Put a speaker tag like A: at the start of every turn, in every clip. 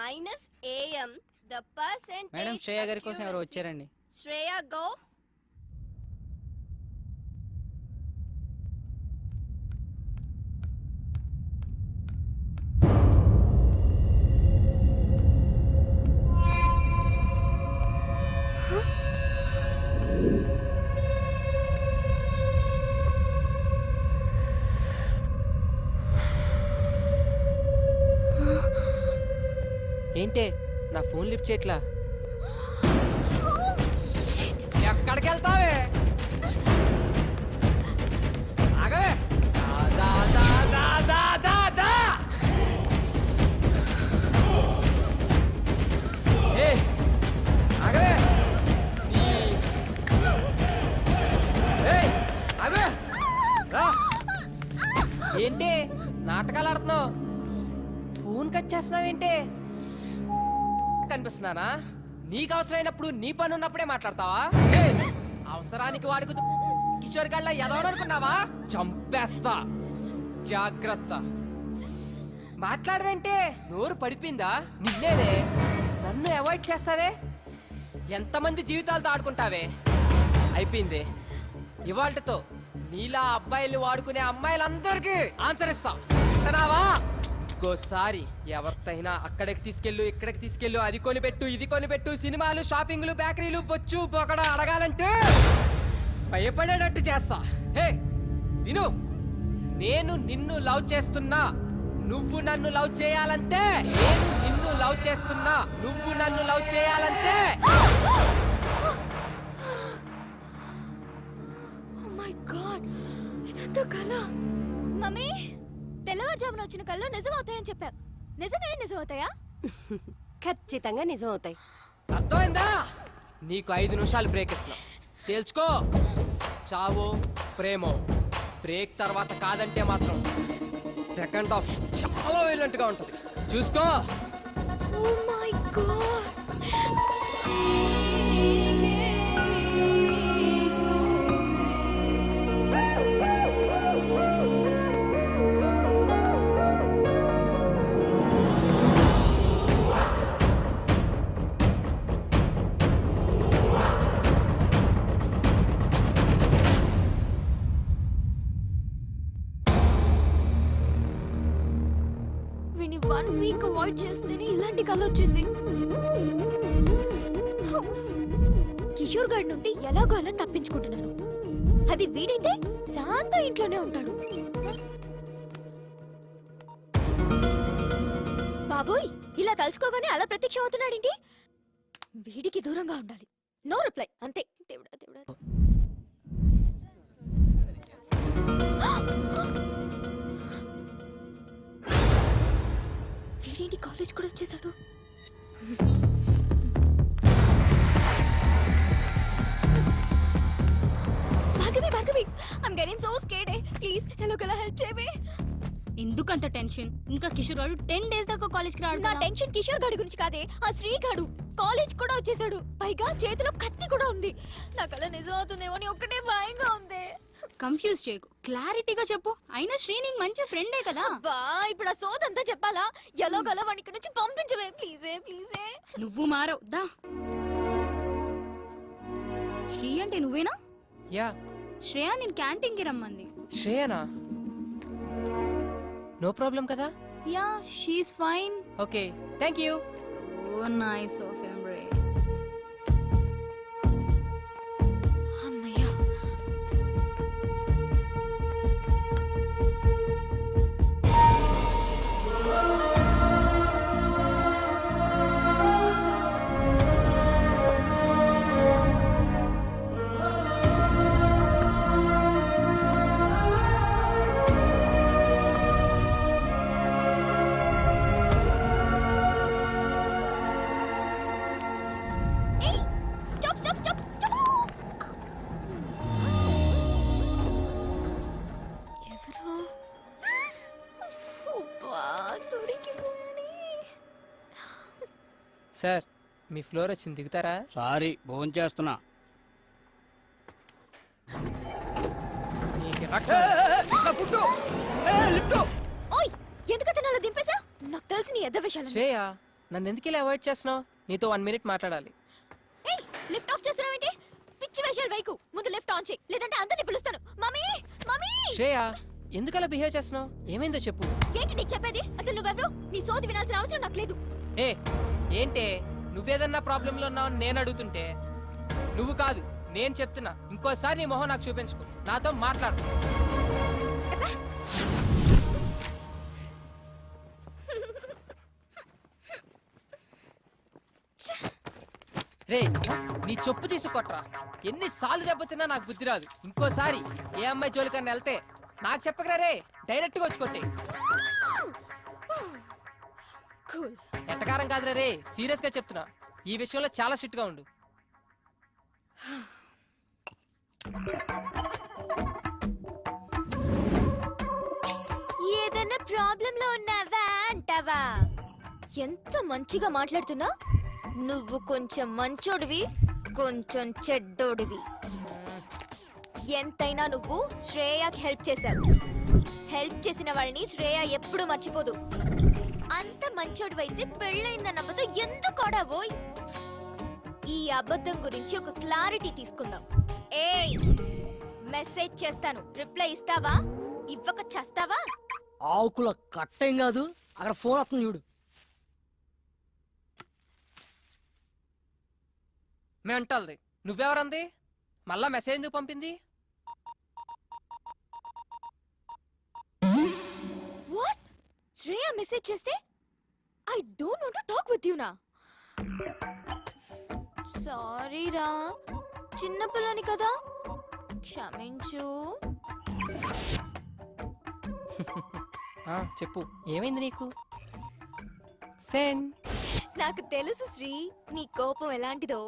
A: AM the percentage.
B: Madam Shreya గారి కోసం ఎవరు వచ్చారండి?
A: శ్రేయ గో.
C: ఏంటే నా ఫోన్ లిఫ్ట్ చేయట్లా? ఎక్కడికి వెళ్తావే? ఆగవే. దా దా దా దా దా దా. ఏ ఆగవే. ఆగవే. రా. ఏంటి నాటకాలు ఆడుతున్నావు? ఫోన్ కట్ చేస్తున్నావేంటి? కనిపిస్తున్నానా? నీకు అవసరమైనప్పుడు నీ పని ఉన్నప్పుడే మాట్లాడతావా? అవసరానికి వాడుకు కిషోర్ గళ్ళ ఎదవననుకున్నావా? చంపేస్తా, జాగ్రత్త. మాట్లాడవేంటే? నోరు పడిపోయిందా? నిన్నేనే నన్ను అవాయిడ్ చేస్తావే? ఎంతమంది జీవితాలతో ఆడుకుంటావే? అయిపోయింది. ఇవాళ్టతో నీలా అబ్బాయిలు వాడుకునే అమ్మాయిలందరికీ ఆన్సర్ ఇస్తా. అంటున్నావా? ఇంకోసారి ఎవరితైనా అక్కడికి తీసుకెళ్ళు, ఇక్కడికి తీసుకెళ్ళు, అది కొనిపెట్టు, ఇది కొనిపెట్టు, సినిమాలు, షాపింగ్లు, బేకరీలు, బొచ్చు బొకడ అడగాలంటే భయపడేటట్టు చేస్తా. హే విను, నేను నిన్ను లవ్ చేస్తున్నా, నువ్వు నన్ను లవ్ చేయాలంటే. నేను నిన్ను లవ్ చేస్తున్నా, నువ్వు నన్ను లవ్ చేయాలంటే.
A: Oh my God, ఇదంతా కల. మమ్మీ, తెల్లవారుజామున వచ్చిన కళ్ళు నిజం అవుతాయని చెప్పా. నిజంగానే నిజం అవుతాయా?
D: ఖచ్చితంగా నిజం అవుతాయి.
C: అర్థమైందా? నీకు 5 నిమిషాలు బ్రేక్ ఇస్తున్నా, తేల్చుకో. చావో ప్రేమో. బ్రేక్ తర్వాత కాదంటే మాత్రం సెకండ్ హాఫ్ చాలా వైలెంట్ గా ఉంటుంది, చూసుకో.
A: Oh my God. వీని 1 వీక్ అవాయిడ్ చేస్తేనే ఇలాంటి కళ వచ్చింది. కిషోర్ గారి నుండి ఎలాగో అలా తప్పించుకుంటున్నాను. అది వీడైతే శాంత ఇంట్లోనే ఉంటాడు. బాబోయ్, ఇలా తలుచుకోగానే అలా ప్రత్యక్షం అవుతున్నాడేంటి? వీడికి దూరంగా ఉండాలి. నో రిప్లై, అంతే. దేవుడా దేవుడా. వీడేంటి కాలేజ్ కూడా వచ్చేసాడు? Bhargavi, Bhargavi, I'm getting so scared. Please ఎలాగోలా హెల్ప్ చేయవే.
E: ఎందుకంత టెన్షన్? ఇంకా కిషోర్ గారు 10 days దాకా కాలేజ్కి రాడు.
A: నా టెన్షన్ కిషోర్ గాడి గురించి కాదే, ఆ శ్రీ గాడు కాలేజ్ కూడా వచ్చేసాడు. పైగా చేతిలో కత్తి కూడా ఉంది. నాకు అలా నిజం అవుతుందేమో అని ఒక్కటే భయంగా ఉంది.
E: కన్ఫ్యూజ్ చేయకు, క్లారిటీగా చెప్పు. అయినా శ్రీ నీకు మంచి ఫ్రెండే కదా.
A: అబ్బా, ఇప్పుడు ఆ సోదంతా చెప్పాలా? ఎలాగోలా వాడిని ఇక్కడి నుంచి పంపించవే ప్లీజే, ప్లీజే.
E: నువ్వు మారవు దా. శ్రీ అంటే నువ్వేనా?
C: యా.
E: శ్రేయ నేను క్యాంటీన్ కి రమ్మంది.
C: శ్రేయనా? నో ప్రాబ్లం కదా?
E: Yeah, she's fine.
C: Okay, thank you.
E: So nice of him రే.
A: అమ్మయ్యా.
C: సార్, మీ ఫ్లోర్ వచ్చింది, దిగుతారా?
B: సారీ, భోజనం చేస్తున్నా.
A: ఓయ్, ఎందుకు అతను అలా దింపేశా? నాకు తెలిసి నీ ఎద్ద విషయాలు.
C: శ్రేయ, నన్ను ఎందుకు ఇలా అవాయిడ్ చేస్తున్నావు? నీతో 1 minute మాట్లాడాలి.
A: ఏయ్ లిఫ్ట్ ఆఫ్ చేస్తున్నావు ఏంటి? పిచ్చి వేషాలు వైకు. ముందు లిఫ్ట్ ఆన్ చేయి, లేదంటే అందరిని పిలుస్తాను. మమ్మీ మమ్మీ
C: శ్రేయ, ఎందుకు అలా బిహేవ్ చేస్తున్నావు? ఏమైందో చెప్పు.
A: ఏంటి నీకు చెప్పేది? అసలు నువ్వెవరు? నీ సోది వినాల్సిన అవసరం నాకు లేదు.
C: ఏ ఏంటే, నువ్వేదన్నా ప్రాబ్లంలో ఉన్నావని నేను అడుగుతుంటే నువ్వు కాదు నేను చెప్తున్నా. ఇంకోసారి నీ మొహం నాకు చూపించుకో, నాతో మాట్లాడు.
A: అబ్బా.
C: రే, నీ చెప్పు తీసుకొట్రా. ఎన్నిసార్లు దెబ్బతిన్నా నాకు బుద్ధి రాదు. ఇంకోసారి ఏ అమ్మాయి జోలికన్నా వెళ్తే నాకు చెప్పకరా రే, డైరెక్ట్గా వచ్చి కొట్టే.
A: కూల్.
C: ఎట్టకారం కాదురా రే, సీరియస్ గా చెప్తున్నా. ఈ విషయంలో చాలా స్ట్రిక్ట్ గా ఉండు.
A: ఏదైనా ప్రాబ్లం లో ఉన్నావా అంటావా? ఎంత మంచిగా మాట్లాడుతున్నా. నువ్వు కొంచెం మంచోడివి, కొంచెం చెడ్డోడివి. ఎంతైనా నువ్వు శ్రేయకి హెల్ప్ చేశావు. హెల్ప్ చేసిన వాళ్ళని శ్రేయ ఎప్పుడు మర్చిపోదు. అంత మంచోడివైతే పెళ్ళైందన్న అబద్ధం ఎందుకు ఆడావోయ్? ఈ అబద్ధం గురించి ఒక క్లారిటీ తీసుకుందాం. ఏయ్, మెసేజ్ చేస్తాను, రిప్లై ఇస్తావా? ఇవ్వక చేస్తావా?
F: ఆవుకుల కట్టేం కాదు, అక్కడ ఫోన్ వస్తుంది చూడు.
C: మెంటల్ది. నువ్వెవరంది? మళ్ళా మెసేజ్ ఎందుకు పంపింది?
A: వాట్? శ్రేయ మెసేజ్ చేస్తే I don't want to talk with you నా. సారీ రా, చిన్నపిల్లని కదా, క్షమించు.
C: చెప్పు, ఏమైంది నీకు? సెండ్.
A: నాకు తెలుసు శ్రీ, నీ కోపం ఎలాంటిదో.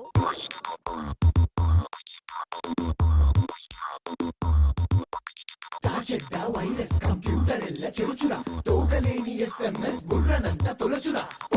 G: చెడ్డ వైరస్ కంప్యూటర్ ఎల్ల చెరుచురా తోకలేని SMS బుర్రనంత తొలచురా